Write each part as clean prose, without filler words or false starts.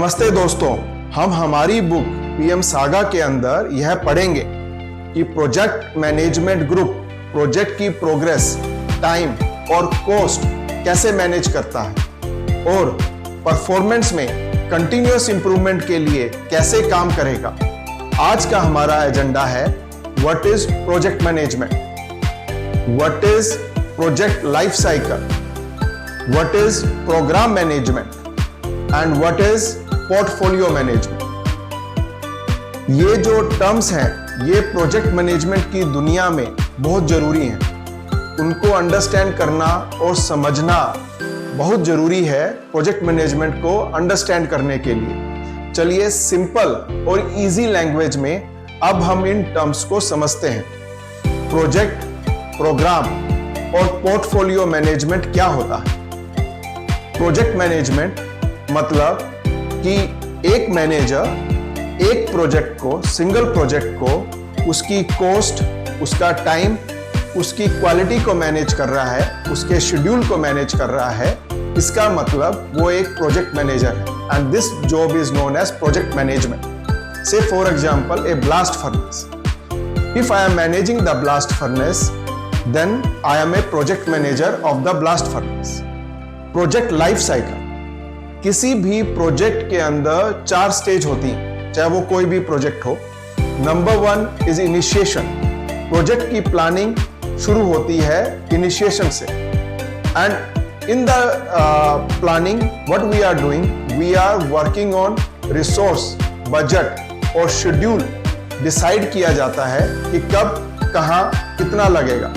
नमस्ते दोस्तों, हम हमारी बुक पीएम सागा के अंदर यह पढ़ेंगे कि प्रोजेक्ट मैनेजमेंट ग्रुप प्रोजेक्ट की प्रोग्रेस, टाइम और कॉस्ट कैसे मैनेज करता है और परफॉर्मेंस में कंटिन्यूअस इंप्रूवमेंट के लिए कैसे काम करेगा। आज का हमारा एजेंडा है what is project management, what is project life cycle, what is programme management and what is portfolio management. ये जो टर्म्स हैं ये प्रोजेक्ट मैनेजमेंट की दुनिया में बहुत जरूरी हैं। उनको अंडरस्टैंड करना और समझना बहुत जरूरी है प्रोजेक्ट मैनेजमेंट को अंडरस्टैंड करने के लिए। चलिए सिंपल और इजी लैंग्वेज में अब हम इन टर्म्स को समझते हैं। प्रोजेक्ट, प्रोग्राम और पोर्टफोलियो मैनेजमेंट क्या होता है। प्रोजेक्ट मैनेजमेंट मतलब कि एक मैनेजर एक प्रोजेक्ट को, सिंगल प्रोजेक्ट को, उसकी कॉस्ट, उसका टाइम, उसकी क्वालिटी को मैनेज कर रहा है, उसके शेड्यूल को मैनेज कर रहा है। इसका मतलब वो एक प्रोजेक्ट मैनेजर है and this job is known as project management. Say for example a blast furnace, if I am managing the blast furnace then I am a project manager of the blast furnace. Project life cycle, किसी भी project के अंदर 4 stage होती हैं, चाहे वो कोई भी प्रोजेक्ट हो। Number 1 is initiation. प्रोजेक्ट की प्लानिंग शुरू होती है इनिशिएशन से and in the planning what we are doing, we are working on resource, budget और शेड्यूल डिसाइड किया जाता है कि कब, कहां, कितना लगेगा।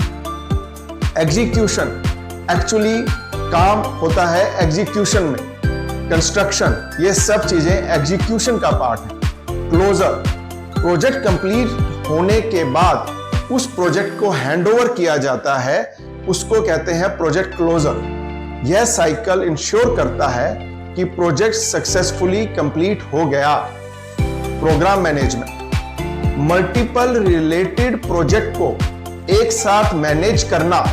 एग्जीक्यूशन, एक्चुअली काम होता है एग्जीक्यूशन में। कंस्ट्रक्शन, ये सब चीजें एग्जीक्यूशन का पार्ट है। क्लोजर, प्रोजेक्ट कंप्लीट होने के बाद उस प्रोजेक्ट को हैंडओवर किया जाता है, उसको कहते हैं प्रोजेक्ट क्लोजर। यह साइकिल इंश्योर करता है कि प्रोजेक्ट सक्सेसफुली कंप्लीट हो गया। Programme management, multiple related project को एक साथ मैनेज करना,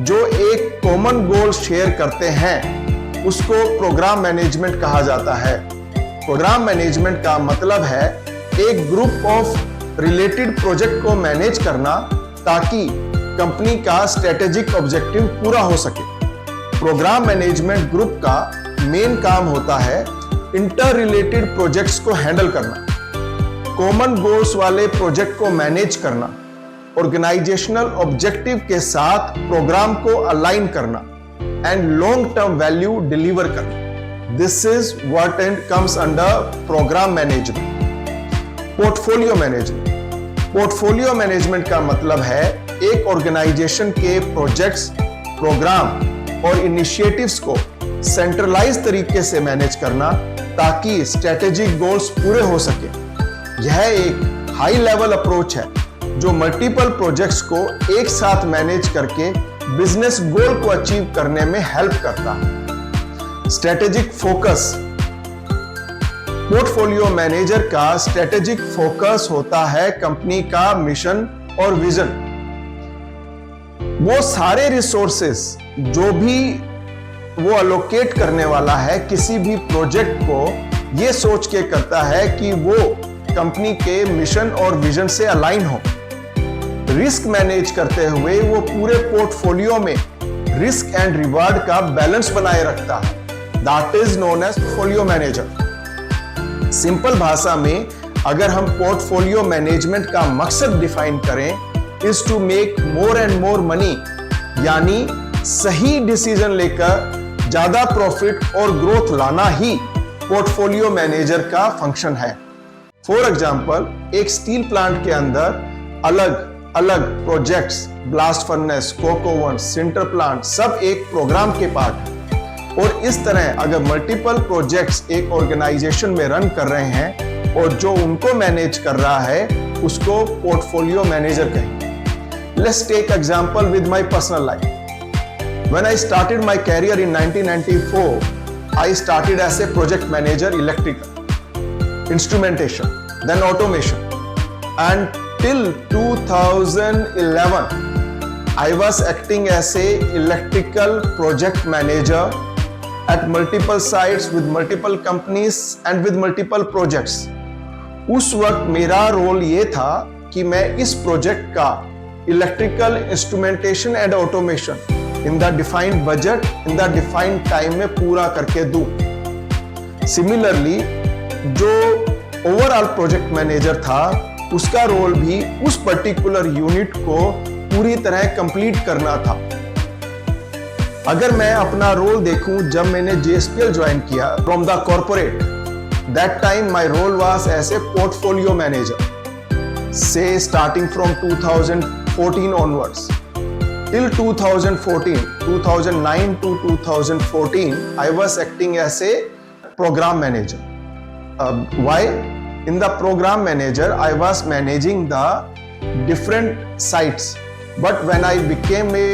जो एक कॉमन गोल शेयर करते हैं, उसको प्रोग्राम मैनेजमेंट कहा जाता है। प्रोग्राम मैनेजमेंट का मतलब है एक ग्रुप ऑफ रिलेटेड प्रोजेक्ट को मैनेज करना ताकि कंपनी का स्ट्रेटेजिक ऑब्जेक्टिव पूरा हो सके। प्रोग्राम मैनेजमेंट ग्रुप का मेन काम होता है इंटर रिलेटेड प्रोजेक्ट्स को हैंडल करना, कॉमन गोल्स वाले प्रोजेक्ट को मैनेज करना, ऑर्गेनाइजेशनल ऑब्जेक्टिव के साथ प्रोग्राम को अलाइन करना and long term value deliver करना। This is what and comes under programme management. Portfolio management, portfolio management का मतलब है एक ऑर्गेनाइजेशन के प्रोजेक्ट्स, प्रोग्राम और इनिशिएटिव्स को सेंट्रलाइज तरीके से मैनेज करना ताकि स्ट्रेटेजिक गोल्स पूरे हो सके। यह एक हाई लेवल अप्रोच है जो मल्टीपल प्रोजेक्ट्स को एक साथ मैनेज करके बिजनेस गोल को अचीव करने में हेल्प करता है। स्ट्रेटेजिक फोकस, पोर्टफोलियो मैनेजर का स्ट्रेटेजिक फोकस होता है कंपनी का मिशन और विजन। वो सारे रिसोर्सेस जो भी वो अलोकेट करने वाला है किसी भी प्रोजेक्ट को, ये सोच के करता है कि वो कंपनी के मिशन और विजन से अलाइन हो। रिस्क मैनेज करते हुए वो पूरे पोर्टफोलियो में रिस्क एंड रिवार्ड का बैलेंस बनाए रखता है। That is known as portfolio manager. Simple भाषा में अगर हम पोर्टफोलियो मैनेजमेंट का मकसद डिफाइन करें, is to make more and more money, यानी सही डिसीजन लेकर ज्यादा प्रॉफिट और ग्रोथ लाना ही पोर्टफोलियो मैनेजर का फंक्शन है। फॉर एग्जाम्पल, एक स्टील प्लांट के अंदर अलग अलग projects, blast furnace, coke oven, sinter plant, सब एक प्रोग्राम के पार्ट है। और इस तरह अगर मल्टीपल प्रोजेक्ट्स एक ऑर्गेनाइजेशन में रन कर रहे हैं और जो उनको मैनेज कर रहा है उसको पोर्टफोलियो मैनेजर कहेंगे। Let's take example with my personal life. When I started my career in 1994, I started as a project manager electrical, instrumentation, then automation, and till 2011 I was acting as a electrical project manager at multiple sites with multiple companies and with multiple projects. उस वक्त मेरा role ये था कि मैं इस project का electrical instrumentation and automation in the defined budget in the defined time में पूरा करके दूं। सिमिलरली जो ओवरऑल प्रोजेक्ट मैनेजर था उसका रोल भी उस पर्टिकुलर यूनिट को पूरी तरह कंप्लीट करना था। अगर मैं अपना रोल देखूं जब मैंने JSPL ज्वाइन किया from the corporate, that time my role was as a portfolio manager. Say starting from 2014 onwards till 2009 to 2014 I was acting as a program manager. Why? In the program manager I was managing the different sites, but when I became a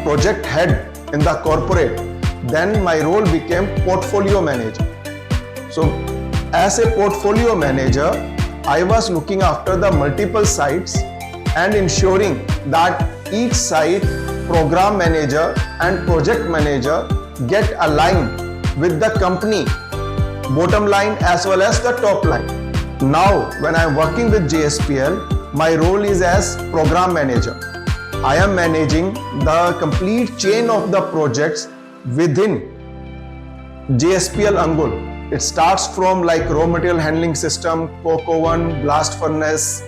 project head in the corporate, then my role became portfolio manager. So as a portfolio manager I was looking after the multiple sites and ensuring that each site program manager and project manager get aligned with the company bottom line as well as the top line. Now when I am working with JSPL, my role is as program manager. I am managing the complete chain of the projects within JSPL Angul. It starts from like raw material handling system, coke oven, blast furnace,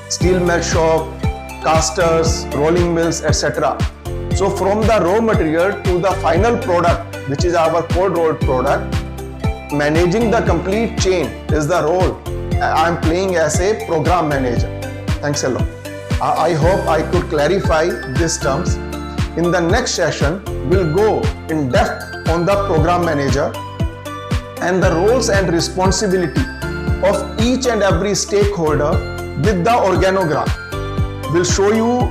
steel melt shop, casters, rolling mills, etc. So from the raw material to the final product, which is our cold rolled product, managing the complete chain is the role I am playing as a program manager. Thanks a lot. I hope I could clarify these terms. In the next session, we'll go in depth on the program manager and the roles and responsibility of each and every stakeholder with the organogram. We'll show you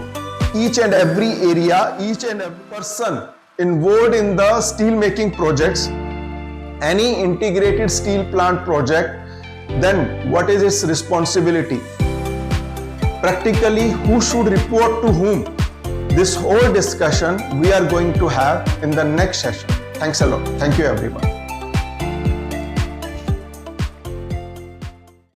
each and every area, each and every person involved in the steel making projects, any integrated steel plant project, then what is its responsibility? Practically, who should report to whom? This whole discussion we are going to have in the next session. Thanks a lot. Thank you everyone.